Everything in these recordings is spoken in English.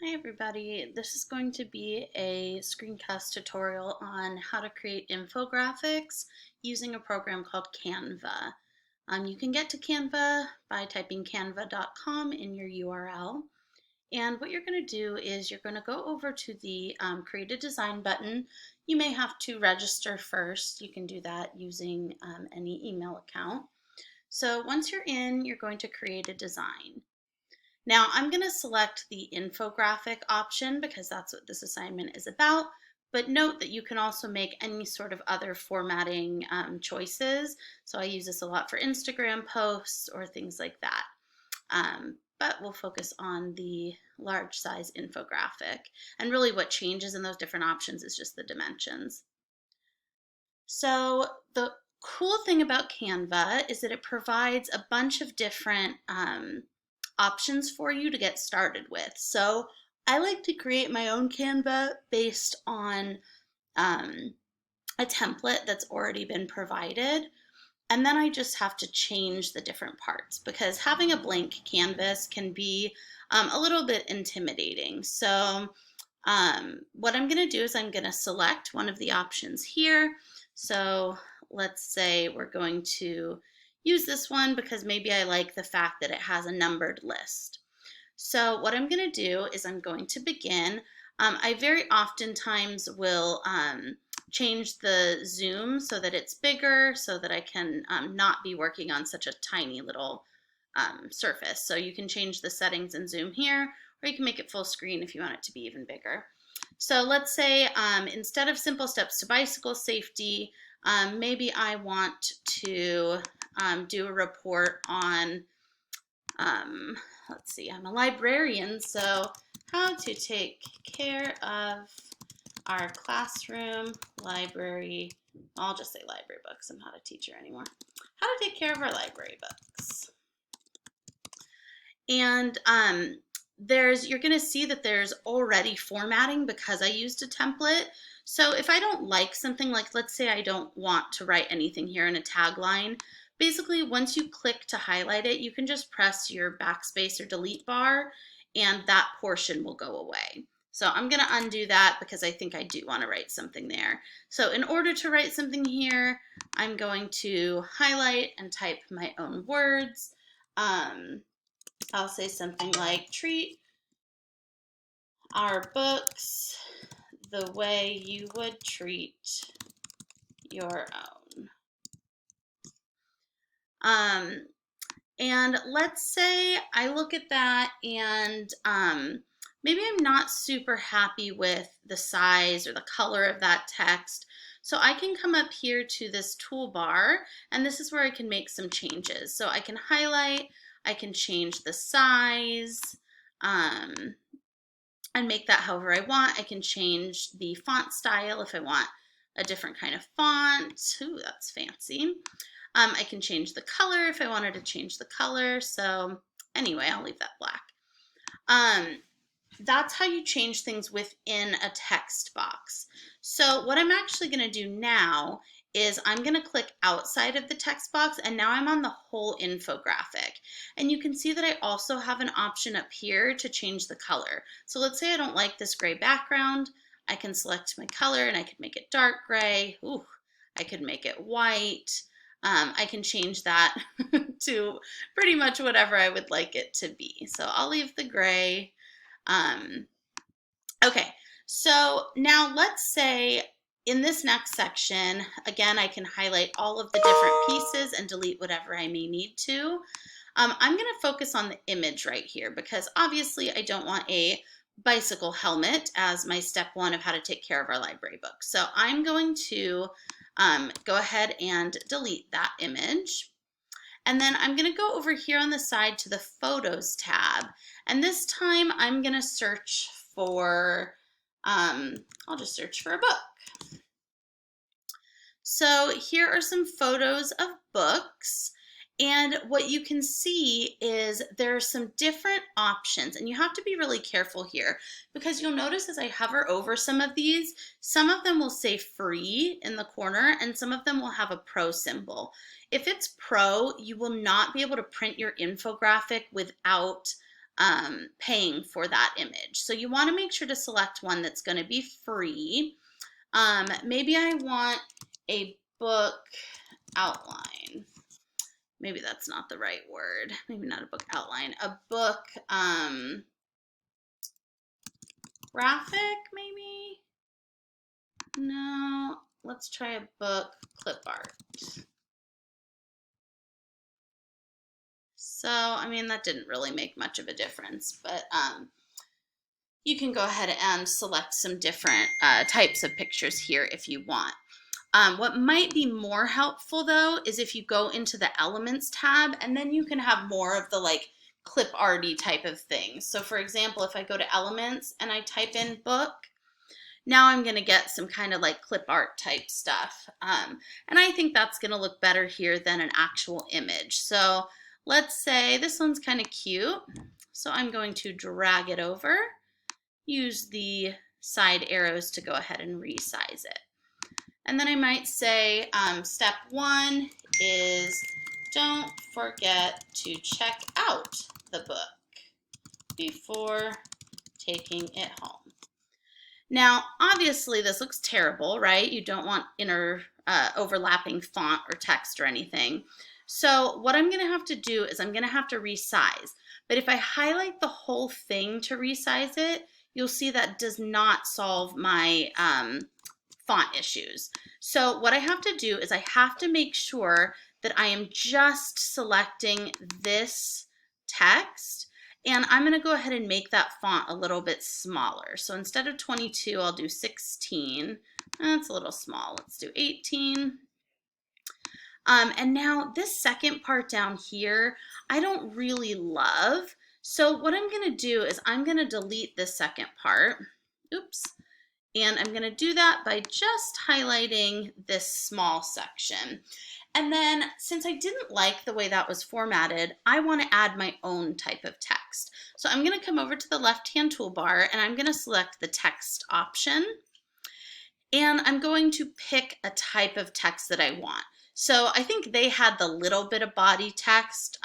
Hi everybody, this is going to be a screencast tutorial on how to create infographics using a program called Canva. You can get to Canva by typing canva.com in your URL. And what you're going to do is you're going to go over to the Create a Design button. You may have to register first. You can do that using any email account. So once you're in, you're going to create a design. Now I'm going to select the infographic option because that's what this assignment is about, but note that you can also make any sort of other formatting choices. So I use this a lot for Instagram posts or things like that. But we'll focus on the large size infographic. And really what changes in those different options is just the dimensions. So the cool thing about Canva is that it provides a bunch of different options for you to get started with. So I like to create my own Canva based on a template that's already been provided. And then I just have to change the different parts because having a blank canvas can be a little bit intimidating. So what I'm going to do is I'm going to select one of the options here. So let's say we're going to use this one because maybe I like the fact that it has a numbered list. So what I'm going to do is I'm going to begin. I very oftentimes will change the zoom so that it's bigger so that I can not be working on such a tiny little surface. So you can change the settings and zoom here, or you can make it full screen if you want it to be even bigger. So let's say instead of simple steps to bicycle safety, maybe I want to do a report on, let's see, I'm a librarian, so how to take care of our classroom library, I'll just say library books, I'm not a teacher anymore, how to take care of our library books. And you're going to see that there's already formatting because I used a template. So if I don't like something, like let's say I don't want to write anything here in a tagline, basically once you click to highlight it, you can just press your backspace or delete bar and that portion will go away. So I'm going to undo that because I think I do want to write something there. So in order to write something here, I'm going to highlight and type my own words. I'll say something like, treat our books the way you would treat your own. And let's say I look at that and maybe I'm not super happy with the size or the color of that text. So I can come up here to this toolbar, and this is where I can make some changes. So I can highlight, I can change the size, and make that however I want. I can change the font style if I want a different kind of font. Ooh, that's fancy. I can change the color if I wanted to change the color. So anyway, I'll leave that black. That's how you change things within a text box. So what I'm actually going to do now is I'm going to click outside of the text box, and now I'm on the whole infographic. And you can see that I also have an option up here to change the color. So let's say I don't like this gray background. I can select my color and I could make it dark gray. Ooh, I could make it white. I can change that to pretty much whatever I would like it to be. So I'll leave the gray. Okay, so now let's say in this next section, again, I can highlight all of the different pieces and delete whatever I may need to. I'm going to focus on the image right here because obviously I don't want a bicycle helmet as my step one of how to take care of our library book. So I'm going to go ahead and delete that image. And then I'm going to go over here on the side to the Photos tab. And this time I'm going to search for, I'll just search for a book. So here are some photos of books. And what you can see is there are some different options, and you have to be really careful here because you'll notice as I hover over some of these, some of them will say free in the corner and some of them will have a pro symbol. If it's pro, you will not be able to print your infographic without paying for that image. So you want to make sure to select one that's going to be free. Maybe I want a book outline. Maybe that's not the right word. Maybe not a book outline. A book graphic, maybe? No, let's try a book clip art. So, I mean, that didn't really make much of a difference, but you can go ahead and select some different types of pictures here if you want. What might be more helpful though is if you go into the Elements tab, and then you can have more of the like clip arty type of things. So for example, if I go to Elements and I type in book, now I'm going to get some kind of like clip art type stuff. And I think that's going to look better here than an actual image. So let's say this one's kind of cute. So I'm going to drag it over, use the side arrows to go ahead and resize it. And then I might say step 1 is don't forget to check out the book before taking it home. Now, obviously this looks terrible, right? You don't want overlapping font or text or anything. So what I'm gonna have to do is I'm gonna have to resize. But if I highlight the whole thing to resize it, you'll see that does not solve my font issues. So what I have to do is I have to make sure that I am just selecting this text, and I'm going to go ahead and make that font a little bit smaller. So instead of 22, I'll do 16. That's a little small. Let's do 18. And now this second part down here, I don't really love. So what I'm going to do is I'm going to delete this second part. Oops. And I'm going to do that by just highlighting this small section. And then since I didn't like the way that was formatted, I want to add my own type of text. So I'm going to come over to the left-hand toolbar and I'm going to select the text option. And I'm going to pick a type of text that I want. So I think they had the little bit of body text,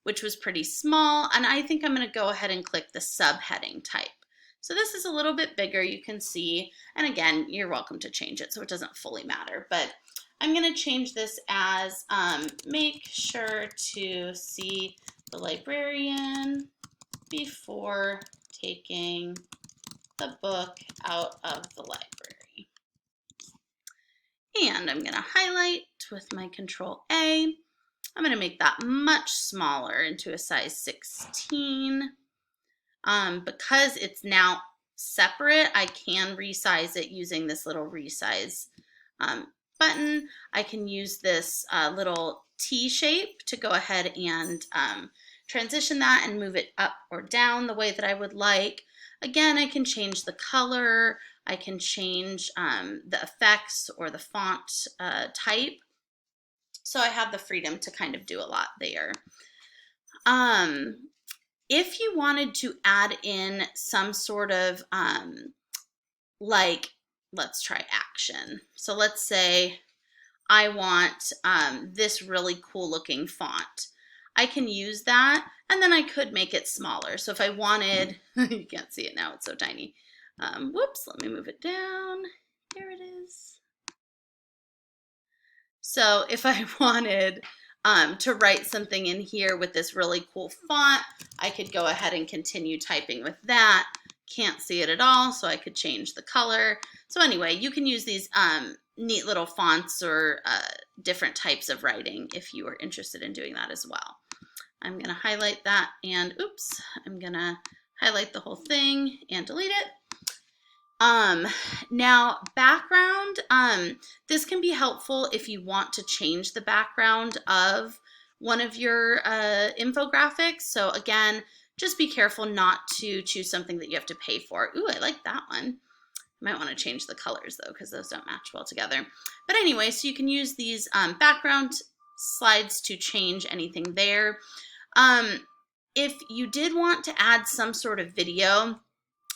which was pretty small. And I think I'm going to go ahead and click the subheading type. So this is a little bit bigger, you can see, and again, you're welcome to change it so it doesn't fully matter, but I'm going to change this as make sure to see the librarian before taking the book out of the library. And I'm going to highlight with my Control A. I'm going to make that much smaller into a size 16. Because it's now separate, I can resize it using this little resize button. I can use this little T shape to go ahead and transition that and move it up or down the way that I would like. Again, I can change the color, I can change the effects or the font type. So I have the freedom to kind of do a lot there. If you wanted to add in some sort of like, let's try action. So let's say I want this really cool looking font. I can use that, and then I could make it smaller. So if I wanted, you can't see it now, it's so tiny. Whoops, let me move it down. There it is. So if I wanted to write something in here with this really cool font, I could go ahead and continue typing with that. Can't see it at all, so I could change the color. So anyway, you can use these neat little fonts or different types of writing if you are interested in doing that as well. I'm going to highlight that and oops, I'm going to highlight the whole thing and delete it. Now background, this can be helpful if you want to change the background of one of your infographics. So again, just be careful not to choose something that you have to pay for. Ooh, I like that one. I might want to change the colors though, because those don't match well together. But anyway, so you can use these background slides to change anything there. If you did want to add some sort of video,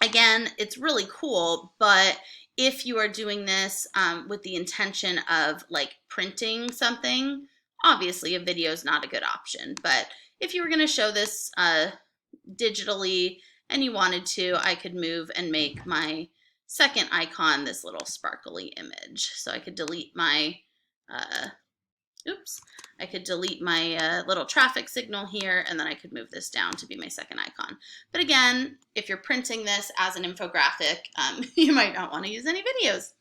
again, it's really cool, but if you are doing this with the intention of like printing something, obviously a video is not a good option. But if you were going to show this digitally and you wanted to, I could move and make my second icon this little sparkly image. So I could delete my, I could delete my little traffic signal here, and then I could move this down to be my second icon. But again, if you're printing this as an infographic, you might not want to use any videos.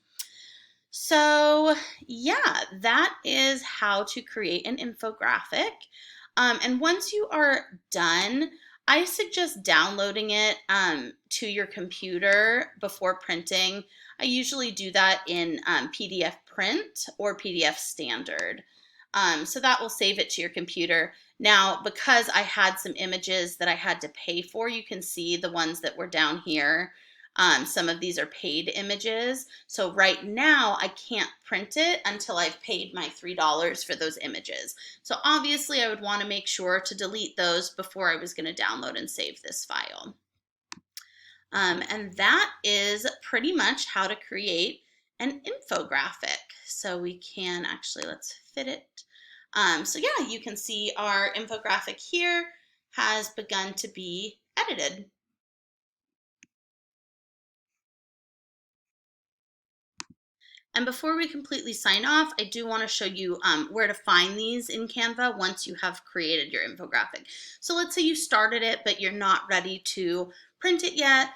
So yeah, that is how to create an infographic. And once you are done, I suggest downloading it to your computer before printing. I usually do that in PDF print or PDF standard. So that will save it to your computer. Now, because I had some images that I had to pay for, you can see the ones that were down here. Some of these are paid images. So right now I can't print it until I've paid my $3 for those images. So obviously I would want to make sure to delete those before I was going to download and save this file. And that is pretty much how to create an infographic. So we can actually, let's fit it. So yeah, you can see our infographic here has begun to be edited. And before we completely sign off, I do want to show you where to find these in Canva once you have created your infographic. So let's say you started it, but you're not ready to print it yet,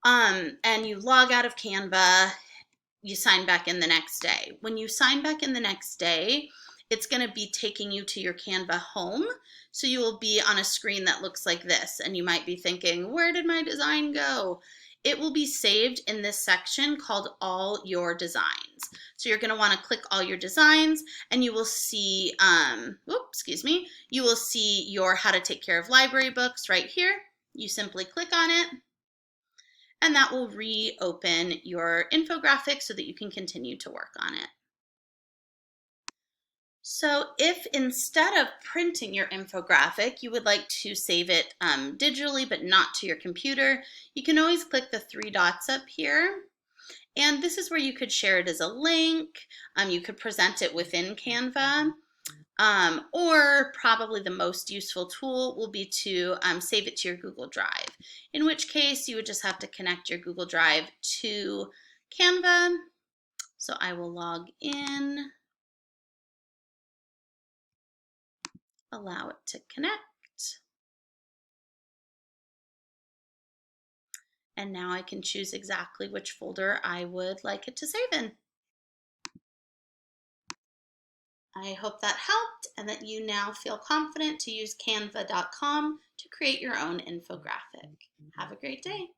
and you log out of Canva, you sign back in the next day. When you sign back in the next day, it's going to be taking you to your Canva home. So you will be on a screen that looks like this, and you might be thinking, where did my design go? It will be saved in this section called All Your Designs. So you're going to want to click All Your Designs, and you will see, you will see your How to Take Care of Library Books right here. You simply click on it, and that will reopen your infographic so that you can continue to work on it. So if instead of printing your infographic, you would like to save it digitally but not to your computer, you can always click the three dots up here. And this is where you could share it as a link. You could present it within Canva. Or probably the most useful tool will be to save it to your Google Drive, in which case you would just have to connect your Google Drive to Canva. So I will log in, allow it to connect, and now I can choose exactly which folder I would like it to save in. I hope that helped and that you now feel confident to use canva.com to create your own infographic. Have a great day.